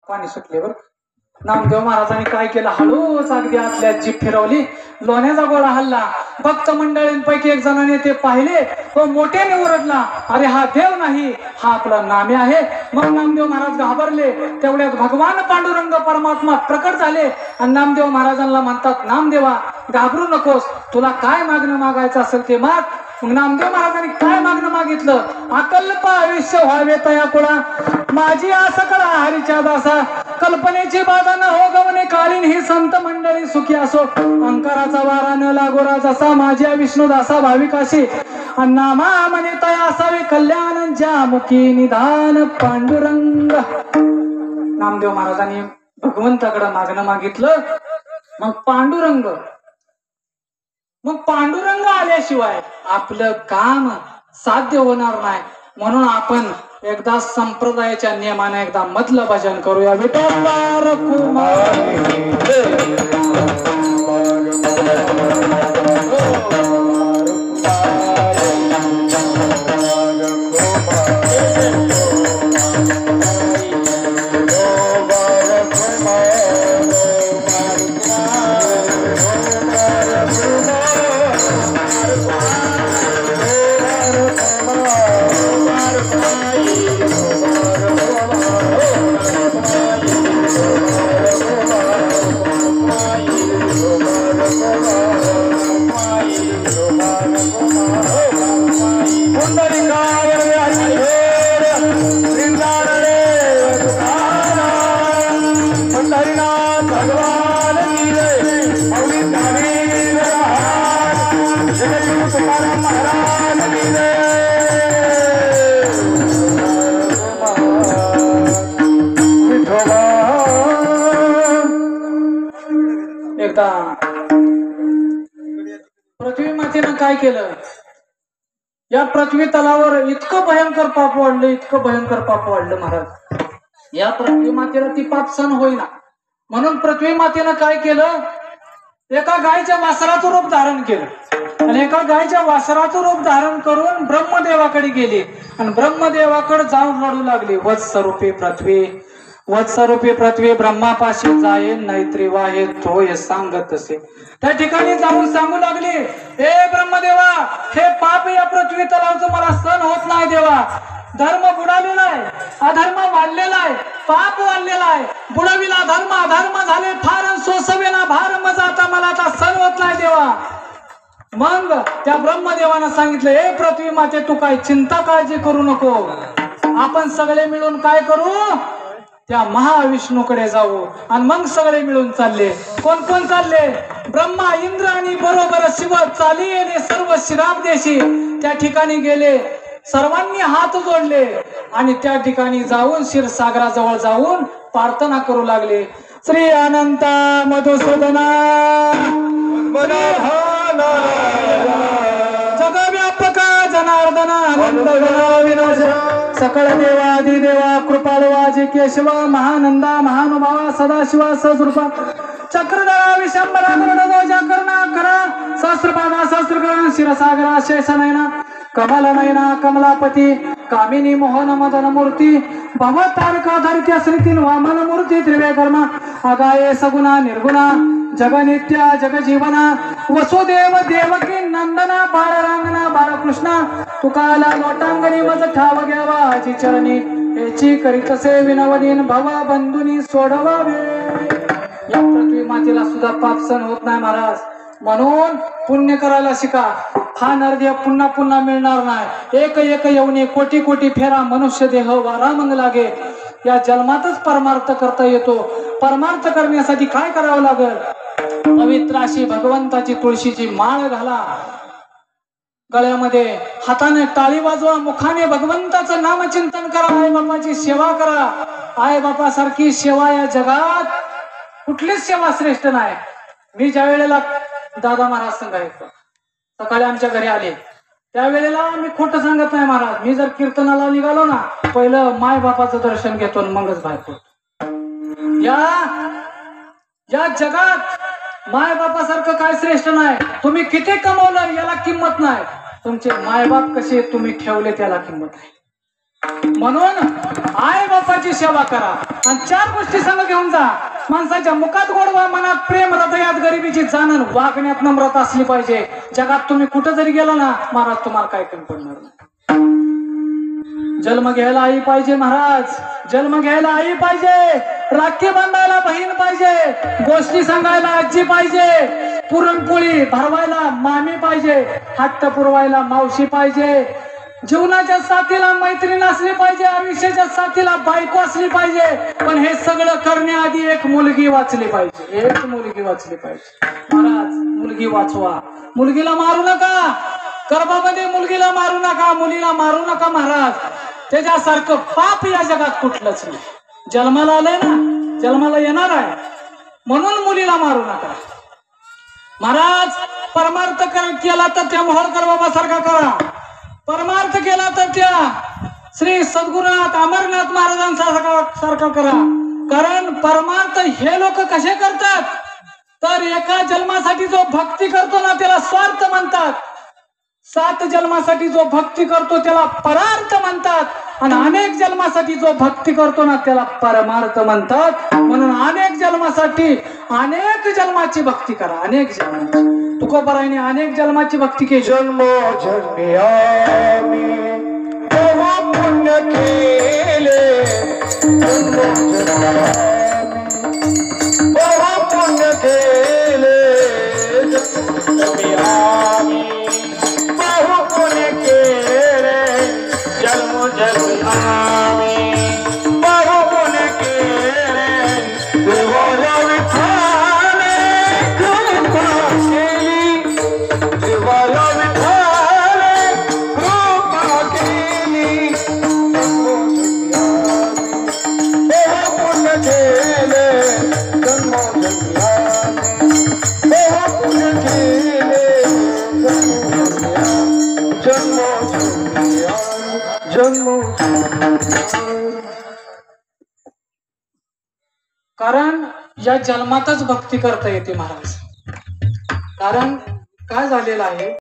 पाणी सुटले बर. नामदेव महाराजांनी काय केलं, हळूच अगदी आतल्या जीभ फिरवली, लोण्याचा गोळा हल्ला. भक्त मंडळींपैकी एक जणाने ते पाहिले, तो मोठ्याने ओरडला, अरे हा देव नाही, हा आपला नामे आहे. मग नामदेव महाराज घाबरले. तेवढ्यात भगवान पांडुरंग परमात्मा प्रकट झाले आणि नामदेव महाराजांना म्हणतात, नामदेवा घाबरू नकोस, तुला काय मागणं मागायचं असेल ते माग. मग नामदेव महाराजांनी काय मागणं मागितलं, अकल्प आयुष्य व्हावे तया कुळा, माझी आस कळा हरीच्या दासा, कल्पनेची बाधा न हो गवने कालीन, ही संत मंडळी सुखी असो, अंकाराचा वारा न लागोरा जसा, माझ्या विष्णुदासा भाविकाशी, नामा म्हणे तया असावे कल्याण, ज्या मुखी निधान पांडुरंग. नामदेव महाराजांनी भगवंताकडे मागणं मागितलं. मग पांडुरंग आल्याशिवाय आपलं काम साध्य होणार नाही. म्हणून आपण एकदा संप्रदायाच्या नियमाने एकदा मधलं भजन करूया. विठोबा कुमार पृथ्वी मातेनं काय केलं, या पृथ्वी तलावर इतकं भयंकर पाप वाढलं महाराज. या पृथ्वी मातेला ती पाप सहन होईना. म्हणून पृथ्वी मातेनं काय केलं, एका गायच्या वासराचं रूप धारण केलं आणि एका गायच्या वासराचं रूप धारण करून ब्रह्मदेवाकडे गेली आणि ब्रह्मदेवाकडे जाऊन रडू लागली, वत्सरूपी पृथ्वी ब्रह्मापाशी जाये नैत्री वाहे तोय सांगत असे. त्या ठिकाणी जाऊन सांगू लागली, हे ब्रह्मदेवा, हे पाप या पृथ्वी तलावचं मला सहन होत नाही देवा. धर्म बुडालेला आहे, अधर्म वाढलेला आहे, पाप वाढलेला आहे, बुडविला धर्म अधर्म झाले फार, सोसवेना भार मजा आता मला आता सहन होत नाही देवा. मग त्या ब्रह्मदेवानं सांगितलं, हे पृथ्वी माते, तू काय चिंता काळजी करू नको, आपण सगळे मिळून काय करू, त्या महाविष्णूकडे जाऊ. आणि मग सगळे मिळून चालले. कोण कोण चालले, ब्रह्मा इंद्र आणि बरोबर शिव चाली आणि सर्व श्राप देशी त्या ठिकाणी गेले. सर्वांनी हात जोडले आणि त्या ठिकाणी जाऊन क्षीरसागराजवळ जाऊन प्रार्थना करू लागले. श्री अनंत मधुसूदना जगव्यापक जनार्दना आनंद विनाश सकळ देवादिदेवा कृपाळू वाजी केशव महानंदा महानुभावा सदाशिवा सद्रूपा चक्रधरा विशंबरा गरुडध्वजा करुणाकरा सहस्रपादा सहस्रकरा क्षीरसागरा शेषनयना कमलनयना कमलापती कामिनी मोहन मदन मूर्ती भवतारका धरित्य श्रीतीन वामन मूर्ती त्रिवेकर्मा अगाये सगुणा निर्गुणा जगनित्या जगजीवना वसुदेव देवकी नंदना बाळरांगना बाळकृष्णा तुकाला लोटांगणी मज ठाव घ्यावा आजी चरणी याची करीतसे विनवदीन भवा बंधुनी सोडवावे. या पृथ्वी मातेला सुद्धा पाप सहन होत नाही महाराज. म्हणून पुण्य करायला शिका. हा नरदेह पुन्हा पुन्हा मिळणार नाही. एक एक येऊन कोटी कोटी फेरा मनुष्य देह वारा मग लागे. या जन्मातच परमार्थ करता येतो. परमार्थ करण्यासाठी काय करावं लागेल, पवित्र अशी भगवंताची तुळशीची माळ घाला गळ्यामध्ये, हाताने टाळी वाजवा, मुखाने भगवंताचं नामचिंतन करा, आई बापाची सेवा करा. आई बापासारखी सेवा या जगात कुठलीच सेवा श्रेष्ठ नाही. मी ज्या वेळेला दादा महाराज सांगायचं सकाळी आमच्या घरी आले त्यावेळेला मी खोटं सांगत नाही महाराज. मी जर कीर्तनाला निघालो ना, पहिलं माय बापाचं दर्शन घेतो मगच बाहेर पडतो. या जगात माय बापासारखं काय श्रेष्ठ नाही. तुम्ही किती कमवलं याला किंमत नाही, तुमचे मायबाप कसे तुम्ही ठेवले त्याला किंमत आहे. म्हणून आई बापाची सेवा करा आणि 4 गोष्टी संग घेऊन जा. माणसाच्या मुखात गोडवा, मनात प्रेम, हृदयात गरिबीची जाणीव, वागण्यात नम्रता असली पाहिजे. जगात तुम्ही कुठं जरी गेला ना महाराज तुम्हाला काय कमी पडणार नाही. जन्म घ्यायला आई पाहिजे महाराज, जन्म घ्यायला आई पाहिजे, राखी बांधायला बहीण पाहिजे, गोष्टी सांगायला आजी पाहिजे, पुरणपोळी भरवायला मामी पाहिजे, हट्ट पुरवायला मावशी पाहिजे, जीवनाच्या साथीला मैत्रीण असली पाहिजे, आयुष्याच्या साथीला बायको असली पाहिजे. पण हे सगळं करण्याआधी एक मुलगी वाचली पाहिजे, एक मुलगी वाचली पाहिजे. महाराज मुलगी वाचवा, मुलगीला मारू नका, गर्भामध्ये मुलगीला मारू नका, मुलीला मारू नका महाराज. त्याच्यासारखं पाप या जगात कुठलंच नाही. जन्माला आलंय ना, जन्माला येणार आहे, म्हणून मुलीला मारू नका महाराज. परमार्थ केला तर त्या मोहोळकर बाबा सारखा करा, परमार्थ केला तर त्या श्री सद्गुरुनाथ अमरनाथ महाराजांसारखा करा. कारण परमार्थ हे लोक कसे करतात तर एका जन्मासाठी जो भक्ती करतो ना त्याला स्वार्थ म्हणतात, 7 जन्मासाठी जो भक्ती करतो त्याला परार्थ म्हणतात, आणि अनेक जन्मासाठी जो भक्ती करतो ना त्याला परमार्थ म्हणतात. म्हणून अनेक जन्मासाठी अनेक जन्माची भक्ती करा, अनेक जन्माची. तुकोबारायने अनेक जन्माची भक्ती केली. जन्मोजन्मी आम्ही पुण्य केले, पुण्य केले, जन्मोजन्मी आम्ही पुण्य केले, जन्मोजन्मी आम्ही पुण्य केले. देवाला विठाले कृपा केली, देवाला विठाले कृपा केली, पुण्य केले, जन्मोजन्मी आम्ही पुण्य केले, कारण या जन्मातच भक्ती करता येते महाराज. कारण काय झालेलं आहे